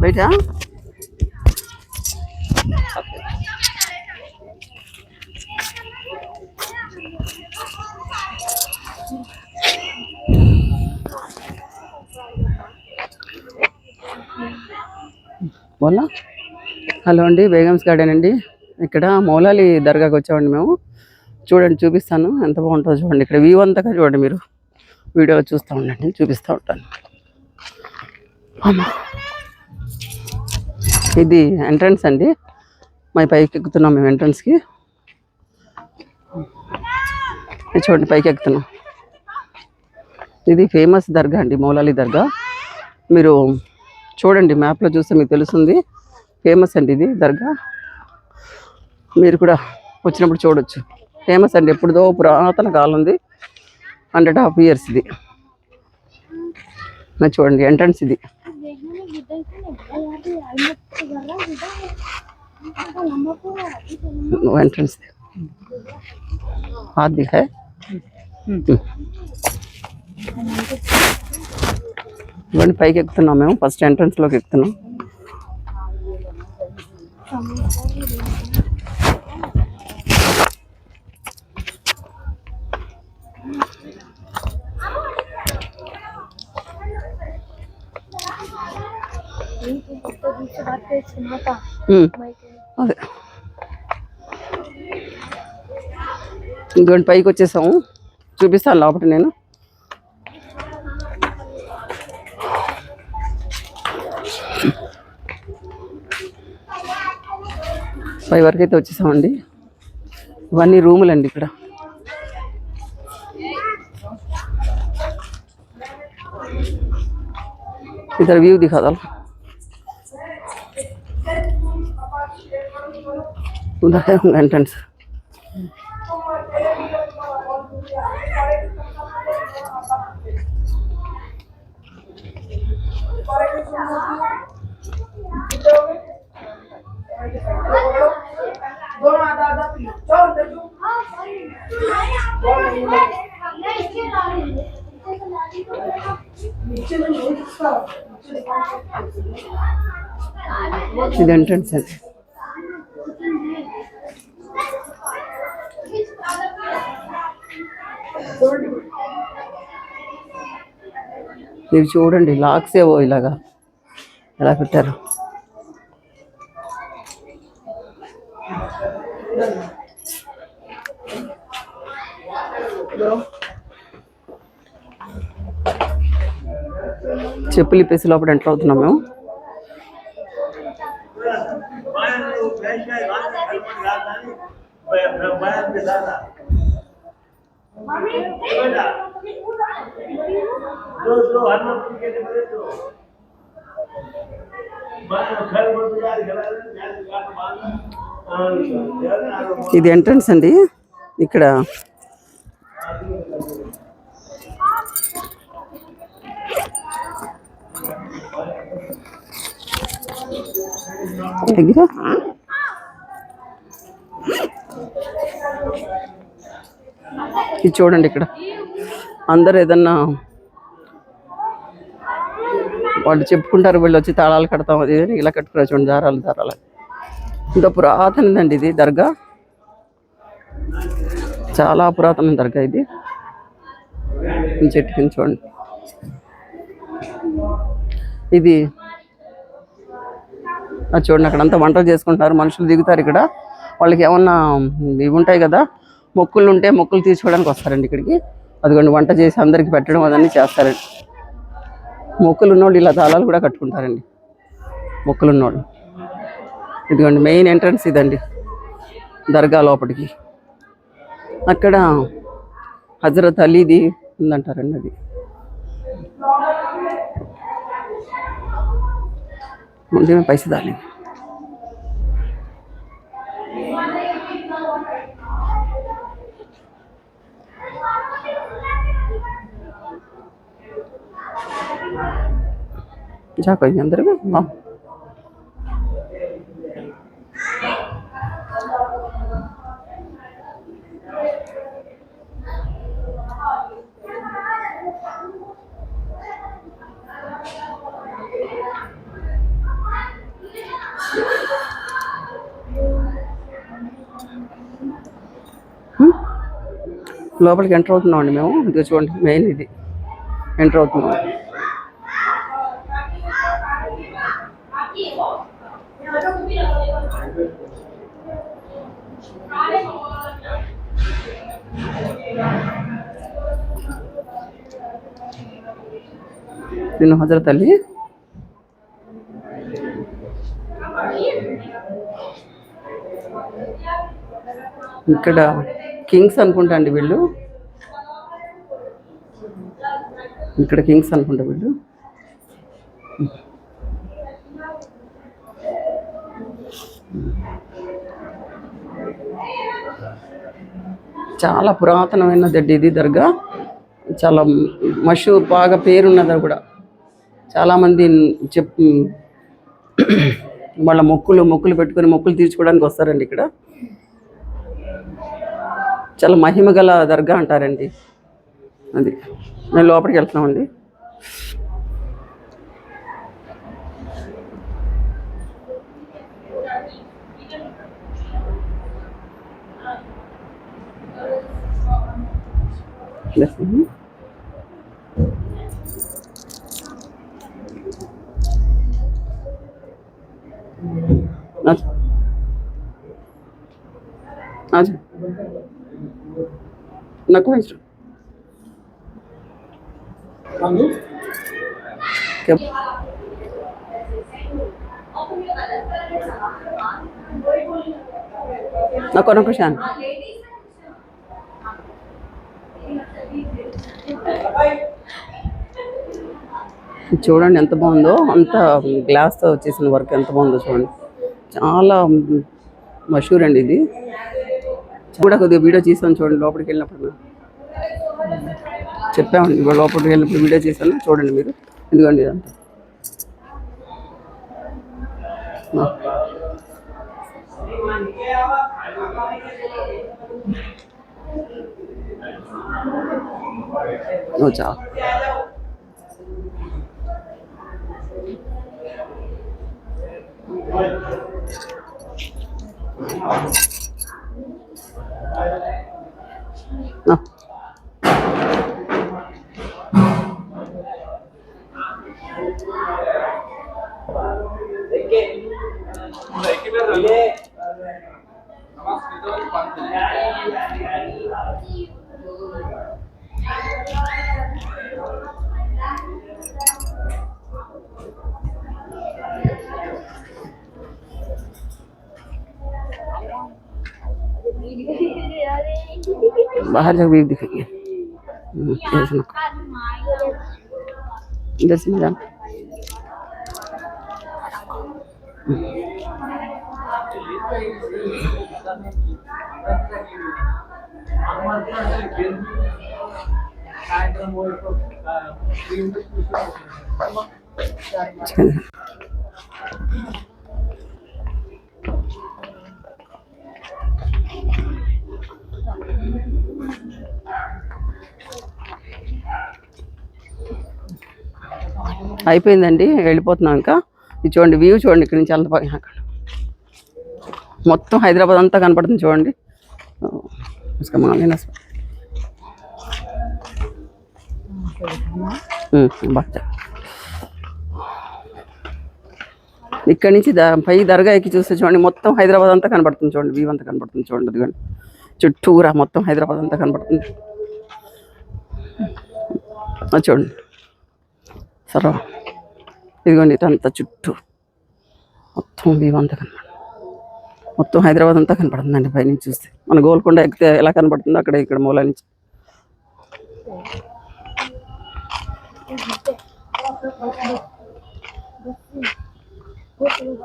బయట బోలా. హలో అండి, బేగమ్స్ గార్డెన్ అండి. ఇక్కడ మౌలాలి దర్గాకి వచ్చామండి మేము. చూడండి, చూపిస్తాను ఎంత బాగుంటుందో చూడండి. ఇక్కడ వ్యూ అంతా చూడండి, మీరు వీడియో చూస్తూ ఉండండి, చూపిస్తూ ఉంటాను. ఇది ఎంట్రన్స్ అండి. మా పైకి ఎక్కుతున్నాం మేము ఎంట్రన్స్కి. చూడండి, పైకి ఎక్కుతున్నాం. ఇది ఫేమస్ దర్గా అండి, మౌలాలి దర్గా. మీరు చూడండి, మ్యాప్లో చూస్తే మీకు తెలుస్తుంది. ఫేమస్ అండి ఇది దర్గా. మీరు కూడా వచ్చినప్పుడు చూడొచ్చు. ఫేమస్ అండి, ఎప్పుడుదో పురాతన కాలం ఉంది. 100 years ఇది. చూడండి, ఎంట్రన్స్ ఇది. ఎంట్రన్స్ అది హై. ఇవన్నీ పైకి ఎక్కుతున్నాం మేము. ఫస్ట్ ఎంట్రన్స్లోకి ఎక్కుతున్నాం. అదే ఇంకోటి పైకి వచ్చేసాము. చూపిస్తాను లోపల నేను. పై వరకు అయితే వచ్చేసామండి. ఇవన్నీ రూములండి ఇక్కడ. इधर व्यू दिखा दो. उधर है एंट्रेंस. ఇది ఎంట్రన్స్ అండి. మీరు చూడండి, లాక్స్ ఏవో ఇలాగా ఎలా పెట్టారు. చెప్పులు ఇప్పేసి లోపల ఎంటర్ అవుతున్నాం మేము. ఇది ఎంట్రన్స్ అండి. ఇక్కడ దగ్గర ఇది చూడండి. ఇక్కడ అందరు ఏదన్నా వాళ్ళు చెప్పుకుంటారు, వీళ్ళు వచ్చి తాళాలు కడతాం అది అని ఇలా కట్టుకున్నారు. చూడండి, దారాలు. ఇంత పురాతనదండి ఇది దర్గా. చాలా పురాతన దర్గా ఇది. చెట్టు కింద చూడండి. ఇది చూడండి, అక్కడ అంతా వంటలు చేసుకుంటారు. మనుషులు దిగుతారు ఇక్కడ. వాళ్ళకి ఏమన్నా ఇవి ఉంటాయి కదా, మొక్కులు ఉంటే మొక్కులు తీసుకోవడానికి వస్తారండి ఇక్కడికి. అదిగోండి, వంట చేసి అందరికి పెట్టడం అదన్నీ చేస్తారండి. మొక్కులు ఉన్నోళ్ళు ఇలా తాళాలు కూడా కట్టుకుంటారండి, మొక్కులు ఉన్నోళ్ళు. ఇదిగోండి, మెయిన్ ఎంట్రన్స్ ఇదండి దర్గా లోపలికి. అక్కడ హజరత్ అలీది ఉందంటారండి. అది ముందే పైసా దాని. जाको अंदर में లోపలికి ఎంటర్ అవుతున్నాం అండి మేము. ఇది చూడండి మెయిన్ ఇది ఎంటర్ అవుతున్నాం. నేను హజరత్ అలీ. ఇక్కడ కింగ్స్ అనుకుంటా అండి వీళ్ళు. ఇక్కడ కింగ్స్ అనుకుంటా వీళ్ళు. చాలా పురాతనమైన ఇది దర్గా. చాలా మషూర్, బాగా పేరున్నది కూడా. చాలామంది వాళ్ళ మొక్కులు పెట్టుకొని మొక్కులు తీర్చుకోవడానికి వస్తారండి ఇక్కడ. చాలా మహిమ గల దర్గా అంటారండి అది. నేను లోపలికి వెళ్తున్నామండి. నాకు ఇష్టం. నాకు శాన్ చూడండి ఎంత బాగుందో. అంత గ్లాస్తో వచ్చేసిన వర్క్ ఎంత బాగుందో చూడండి. చాలా మషూర్ అండి ఇది. కూడా కొద్దిగా వీడియో చేసాను చూడండి. లోపలికి వెళ్ళినప్పుడు చెప్పామండి, లోపలికి వెళ్ళినప్పుడు వీడియో చేశాను చూడండి మీరు. ఎందుకండి ఇదంతా చాలా बाहर जाकर भी दिखेंगे। इधर से मैडम అయిపోయిందండి, వెళ్ళిపోతున్నాం ఇంకా. ఇది చూడండి వ్యూ చూడండి ఇక్కడ నుంచి అంత బాగా. మొత్తం హైదరాబాద్ అంతా కనపడుతుంది చూడండి. ఇక్కడ నుంచి పై దర్గా ఎక్కి చూస్తే చూడండి మొత్తం హైదరాబాద్ అంతా కనపడుతుంది చూడండి. వ్యూ అంతా కనపడుతుంది చూడండి. అదిగోండి చుట్టూరా మొత్తం హైదరాబాద్ అంతా కనపడుతుంది చూడండి. సరే ఇదిగోండి ఇదంతా చుట్టూ మొత్తం వ్యూ అంతా కనపడుతుంది. మొత్తం హైదరాబాద్ అంతా కనపడుతుందండి పైనుంచి చూస్తే. మన గోల్కొండ ఎక్కితే ఎలా కనపడుతుందో అక్కడ ఇక్కడ మూల నుంచి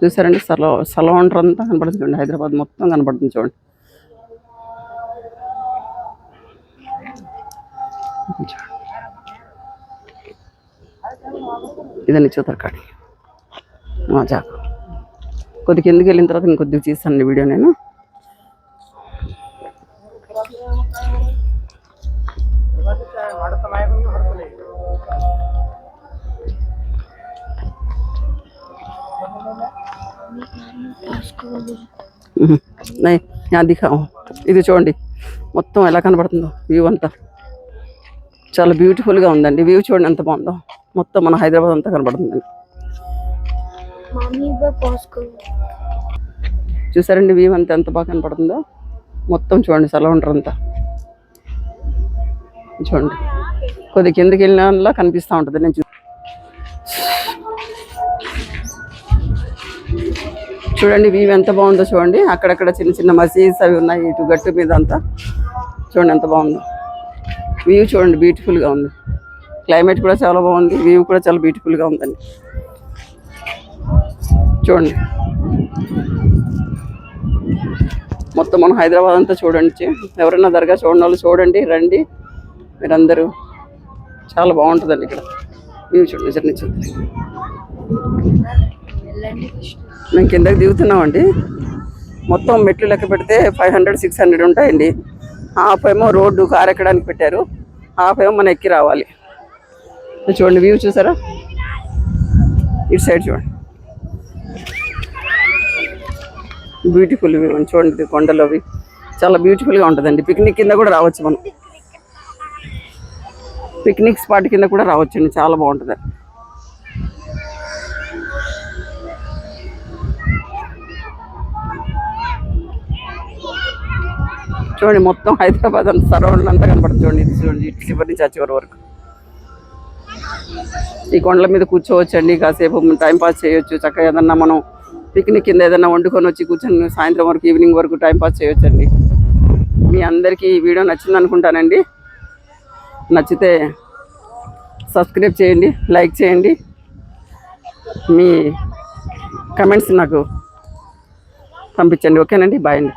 చూసారండి. సలవాండర్ అంతా కనపడుతుంది చూడండి. హైదరాబాద్ మొత్తం కనపడుతుంది చూడండి. ఇదని చూతరకాడి చాకు. కొద్దిగా కిందకి వెళ్ళిన తర్వాత ఇంకొద్దిగా తీస్తానండి వీడియో నేను. నేను దిఖావు. ఇది చూడండి మొత్తం ఎలా కనబడుతుందో వ్యూ అంతా చాలా బ్యూటిఫుల్గా ఉందండి. వ్యూ చూడండి ఎంత బాగుందో. మొత్తం మన హైదరాబాద్ అంతా కనబడుతుందండి. చూసారండి వ్యూ అంతా ఎంత బాగా కనపడుతుందో. మొత్తం చూడండి సరౌండర్ అంతా చూడండి. కొద్ది కిందకి వెళ్ళినలా కనిపిస్తూ ఉంటుంది. నేను చూడండి వ్యూ ఎంత బాగుందో చూడండి. అక్కడక్కడ చిన్న చిన్న మసీద్స్ అవి ఉన్నాయి ఇటు గట్టు మీద అంతా. చూడండి ఎంత బాగుందో వ్యూ. చూడండి బ్యూటిఫుల్గా ఉంది. క్లైమేట్ కూడా చాలా బాగుంది. వ్యూ కూడా చాలా బ్యూటిఫుల్గా ఉందండి. చూడండి మొత్తం మన హైదరాబాద్ అంతా చూడండి. ఎవరైనా దర్గా చూడండి వాళ్ళు చూడండి, రండి మీరందరూ. చాలా బాగుంటుందండి ఇక్కడ వ్యూ. చూడండి జర్నీ మేము కిందకి దిగుతున్నామండి. మొత్తం మెట్లు లెక్క పెడితే 500-600 ఉంటాయండి. హాఫ్ ఏమో రోడ్డు కారు ఎక్కడానికి పెట్టారు, హాఫ్ ఏమో మనం ఎక్కి రావాలి. చూడండి వ్యూ చూసారా. ఇటు సైడ్ చూడండి బ్యూటిఫుల్ వ్యూ చూడండి. కొండలు అవి చాలా బ్యూటిఫుల్గా ఉంటుందండి. పిక్నిక్ కింద కూడా రావచ్చు మనం. పిక్నిక్ స్పాట్ కింద కూడా రావచ్చండి. చాలా బాగుంటుంది. చూడండి మొత్తం హైదరాబాద్ అంతా సరౌండ్ అంతా కనపడుతుంది. చూడండి ఇది చూడండి ఇటు చివరి నుంచి ఆ చివరి వరకు. ఈ కొండల మీద కూర్చోవచ్చండి, కాసేపు టైంపాస్ చేయొచ్చు. చక్కగా ఏదన్నా మనం పిక్నిక్ కింద ఏదైనా వండుకొని వచ్చి కూర్చొని సాయంత్రం వరకు ఈవినింగ్ వరకు టైంపాస్ చేయొచ్చండి. మీ అందరికీ ఈ వీడియో నచ్చింది అనుకుంటానండి. నచ్చితే సబ్స్క్రైబ్ చేయండి, లైక్ చేయండి, మీ కమెంట్స్ నాకు పంపించండి. ఓకేనండి, బాయ్ అండి.